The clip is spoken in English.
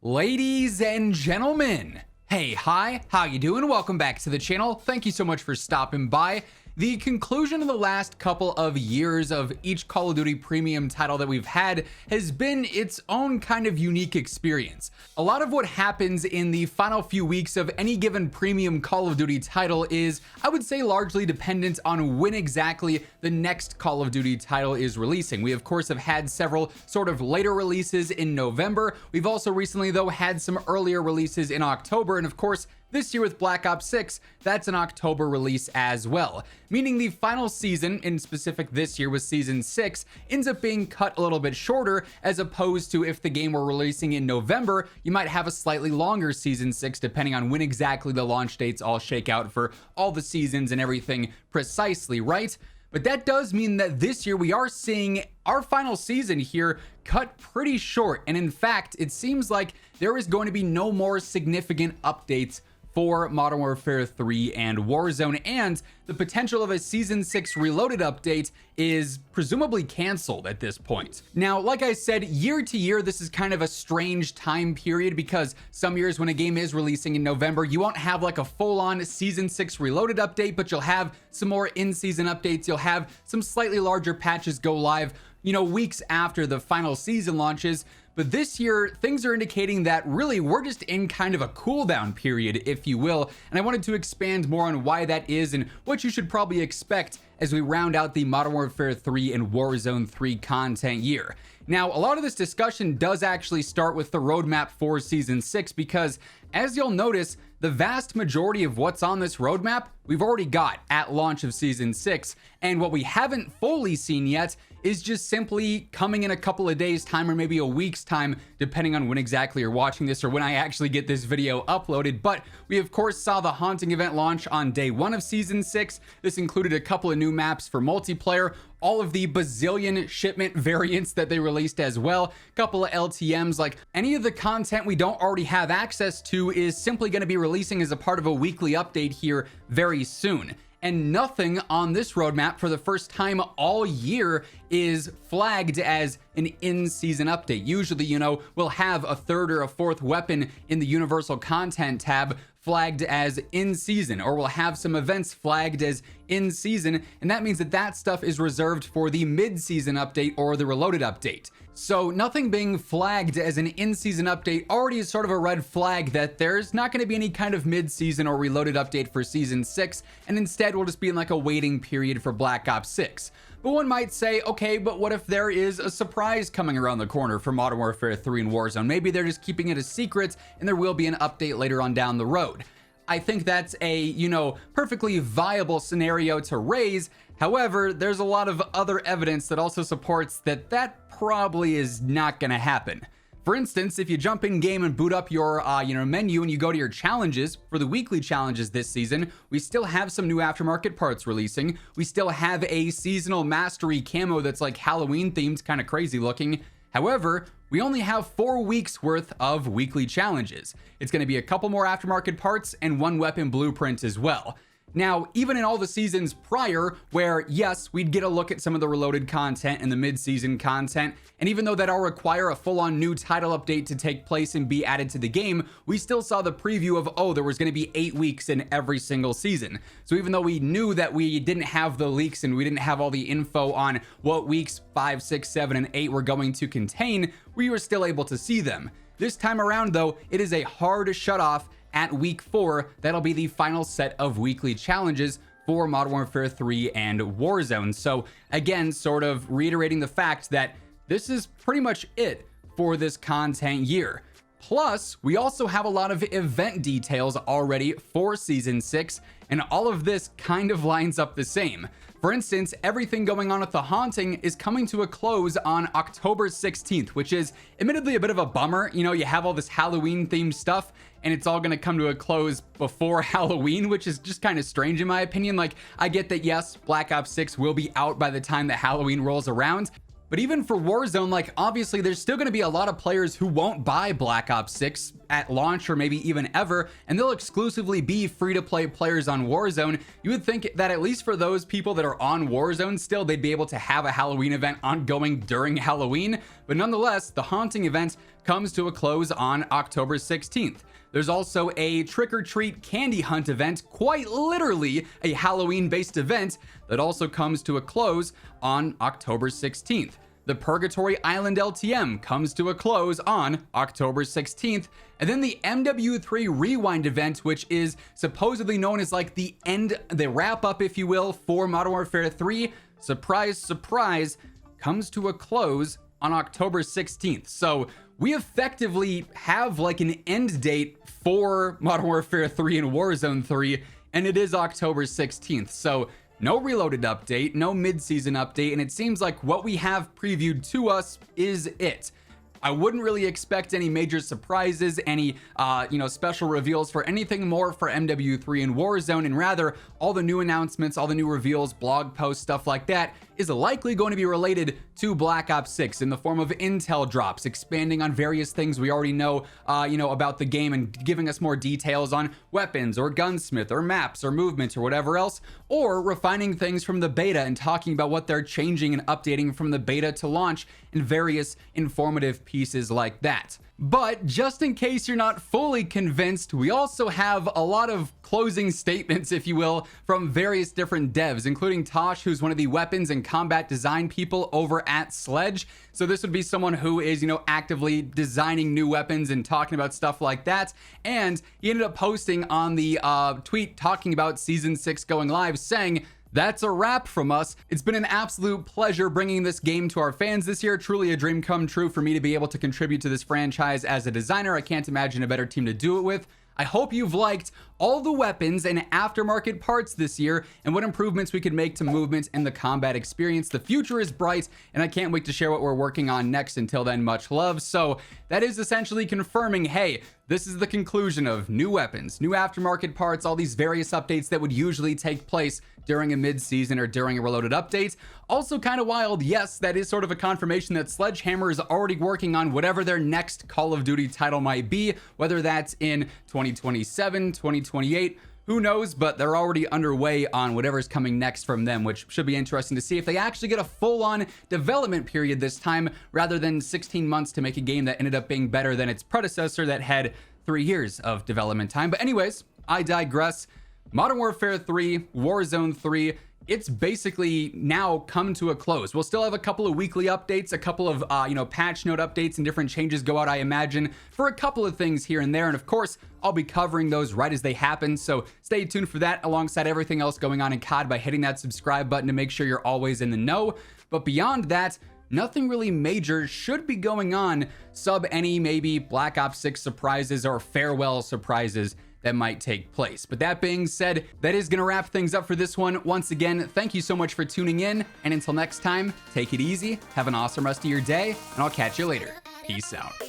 Ladies and gentlemen, hey, hi, how you doing? Welcome back to the channel. Thank you so much for stopping by. The conclusion of the last couple of years of each Call of Duty premium title that we've had has been its own kind of unique experience. A lot of what happens in the final few weeks of any given premium Call of Duty title is, I would say, largely dependent on when exactly the next Call of Duty title is releasing. We of course have had several sort of later releases in November. We've also recently though had some earlier releases in October, and of course this year with Black Ops 6, that's an October release as well. Meaning the final season, in specific this year with Season 6, ends up being cut a little bit shorter, as opposed to if the game were releasing in November, you might have a slightly longer Season 6 depending on when exactly the launch dates all shake out for all the seasons and everything precisely, right? But that does mean that this year we are seeing our final season here cut pretty short. And in fact, it seems like there is going to be no more significant updates for Modern Warfare 3 and Warzone, and the potential of a Season 6 Reloaded update is presumably canceled at this point. Now, like I said, year to year, this is kind of a strange time period because some years when a game is releasing in November, you won't have like a full-on Season 6 Reloaded update, but you'll have some more in-season updates. You'll have some slightly larger patches go live, you know, weeks after the final season launches. But this year, things are indicating that really we're just in kind of a cooldown period, if you will. And I wanted to expand more on why that is and what you should probably expect as we round out the Modern Warfare 3 and Warzone 3 content year. Now, a lot of this discussion does actually start with the roadmap for Season 6 because, as you'll notice, the vast majority of what's on this roadmap we've already got at launch of Season 6, and what we haven't fully seen yet is just simply coming in a couple of days time or maybe a week's time, depending on when exactly you're watching this or when I actually get this video uploaded. But we of course saw the Haunting event launch on day 1 of Season 6. This included a couple of new maps for multiplayer, all of the bazillion shipment variants that they released as well, a couple of LTMs. Like, any of the content we don't already have access to is simply going to be releasing as a part of a weekly update here very soon. And nothing on this roadmap for the first time all year is flagged as an in-season update. Usually, you know, we'll have a third or a fourth weapon in the universal content tab flagged as in-season, or we'll have some events flagged as in-season, and that means that that stuff is reserved for the mid-season update or the Reloaded update. So nothing being flagged as an in-season update already is sort of a red flag that there's not going to be any kind of mid-season or Reloaded update for Season 6, and instead we'll just be in like a waiting period for Black Ops 6. But one might say, okay, but what if there is a surprise coming around the corner for Modern Warfare 3 and Warzone? Maybe they're just keeping it a secret and there will be an update later on down the road. I think that's a, you know, perfectly viable scenario to raise. However, there's a lot of other evidence that also supports that that probably is not going to happen. For instance, if you jump in game and boot up your menu and you go to your challenges for the weekly challenges this season, we still have some new aftermarket parts releasing. We still have a seasonal mastery camo that's like Halloween themed, kind of crazy looking. However, we only have 4 weeks worth of weekly challenges. It's going to be a couple more aftermarket parts and 1 weapon blueprint as well. Now, even in all the seasons prior, where yes, we'd get a look at some of the Reloaded content and the mid-season content, and even though that'll require a full-on new title update to take place and be added to the game, we still saw the preview of, oh, there was going to be 8 weeks in every single season. So even though we knew that we didn't have the leaks and we didn't have all the info on what weeks 5, 6, 7, and 8 were going to contain, we were still able to see them. This time around, though, it is a hard shutoff at week 4. That'll be the final set of weekly challenges for Modern Warfare 3 and Warzone. So again, sort of reiterating the fact that this is pretty much it for this content year. Plus, we also have a lot of event details already for Season 6, and all of this kind of lines up the same. For instance, everything going on with the Haunting is coming to a close on October 16th, which is admittedly a bit of a bummer. You know, you have all this Halloween themed stuff and it's all going to come to a close before Halloween, which is just kind of strange in my opinion. Like, I get that, yes, Black Ops 6 will be out by the time that Halloween rolls around, but even for Warzone, like, obviously there's still going to be a lot of players who won't buy Black Ops 6 at launch or maybe even ever, and they'll exclusively be free-to-play players on Warzone. You would think that at least for those people that are on Warzone still, they'd be able to have a Halloween event ongoing during Halloween, but nonetheless, the Haunting event comes to a close on October 16th. There's also a trick-or-treat candy hunt event, quite literally a Halloween-based event, that also comes to a close on October 16th. The Purgatory Island LTM comes to a close on October 16th. And then the MW3 Rewind event, which is supposedly known as like the wrap up, if you will, for Modern Warfare 3, surprise, surprise, comes to a close on October 16th. So we effectively have like an end date for Modern Warfare 3 and Warzone 3, and it is October 16th. So no Reloaded update, no mid-season update, and it seems like what we have previewed to us is it. I wouldn't really expect any major surprises, any special reveals for anything more for MW3 and Warzone, and rather all the new announcements, all the new reveals, blog posts, stuff like that is likely going to be related to Black Ops 6 in the form of intel drops, expanding on various things we already know, about the game and giving us more details on weapons or gunsmith or maps or movements or whatever else, or refining things from the beta and talking about what they're changing and updating from the beta to launch and various informative pieces like that. But just in case you're not fully convinced, we also have a lot of closing statements, if you will, from various different devs, including Tosh, who's one of the weapons and combat design people over at Sledge. So this would be someone who is, actively designing new weapons and talking about stuff like that. And he ended up posting on the tweet talking about Season 6 going live, saying, "That's a wrap from us. It's been an absolute pleasure bringing this game to our fans this year. Truly a dream come true for me to be able to contribute to this franchise as a designer. I can't imagine a better team to do it with. I hope you've liked all the weapons and aftermarket parts this year and what improvements we could make to movement and the combat experience. The future is bright, and I can't wait to share what we're working on next. Until then, much love." So that is essentially confirming, hey, this is the conclusion of new weapons, new aftermarket parts, all these various updates that would usually take place during a mid-season or during a Reloaded update. Also kind of wild, yes, that is sort of a confirmation that Sledgehammer is already working on whatever their next Call of Duty title might be, whether that's in 2027, 2028, who knows, but they're already underway on whatever's coming next from them, which should be interesting to see if they actually get a full-on development period this time, rather than 16 months to make a game that ended up being better than its predecessor that had 3 years of development time. But anyways, I digress. Modern Warfare 3, Warzone 3, it's basically now come to a close. We'll still have a couple of weekly updates, a couple of, patch note updates and different changes go out, I imagine, for a couple of things here and there. And of course, I'll be covering those right as they happen. So stay tuned for that alongside everything else going on in COD by hitting that subscribe button to make sure you're always in the know. But beyond that, nothing really major should be going on, sub any maybe Black Ops 6 surprises or farewell surprises that might take place. But that being said, that is going to wrap things up for this one. Once again, thank you so much for tuning in, and until next time, take it easy, have an awesome rest of your day, and I'll catch you later. Peace out.